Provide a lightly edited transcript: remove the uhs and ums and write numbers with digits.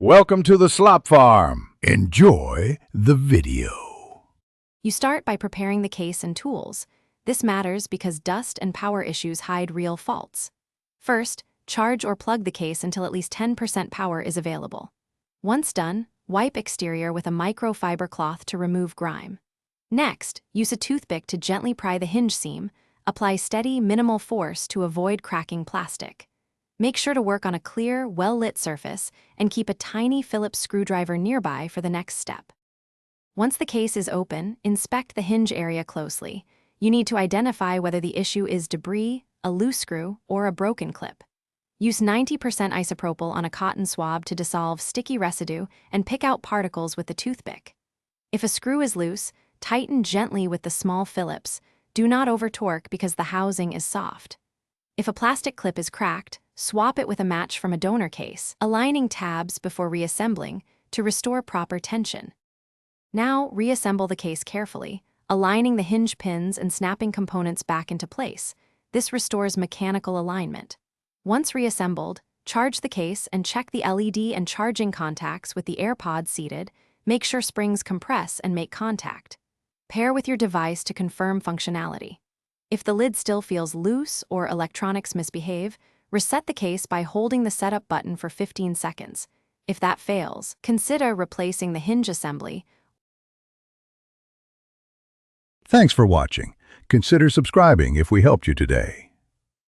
Welcome to the Slop Farm. Enjoy the video. You start by preparing the case and tools. This matters because dust and power issues hide real faults. First, charge or plug the case until at least 10% power is available. Once done, wipe exterior with a microfiber cloth to remove grime. Next, use a toothpick to gently pry the hinge seam. Apply steady, minimal force to avoid cracking plastic. Make sure to work on a clear, well-lit surface and keep a tiny Phillips screwdriver nearby for the next step. Once the case is open, inspect the hinge area closely. You need to identify whether the issue is debris, a loose screw, or a broken clip. Use 90% isopropyl on a cotton swab to dissolve sticky residue and pick out particles with the toothpick. If a screw is loose, tighten gently with the small Phillips. Do not over-torque because the housing is soft. If a plastic clip is cracked, swap it with a match from a donor case, aligning tabs before reassembling to restore proper tension. Now, reassemble the case carefully, aligning the hinge pins and snapping components back into place. This restores mechanical alignment. Once reassembled, charge the case and check the LED and charging contacts with the AirPod seated. Make sure springs compress and make contact. Pair with your device to confirm functionality. If the lid still feels loose or electronics misbehave, reset the case by holding the setup button for 15 seconds. If that fails, consider replacing the hinge assembly. Thanks for watching. Consider subscribing if we helped you today.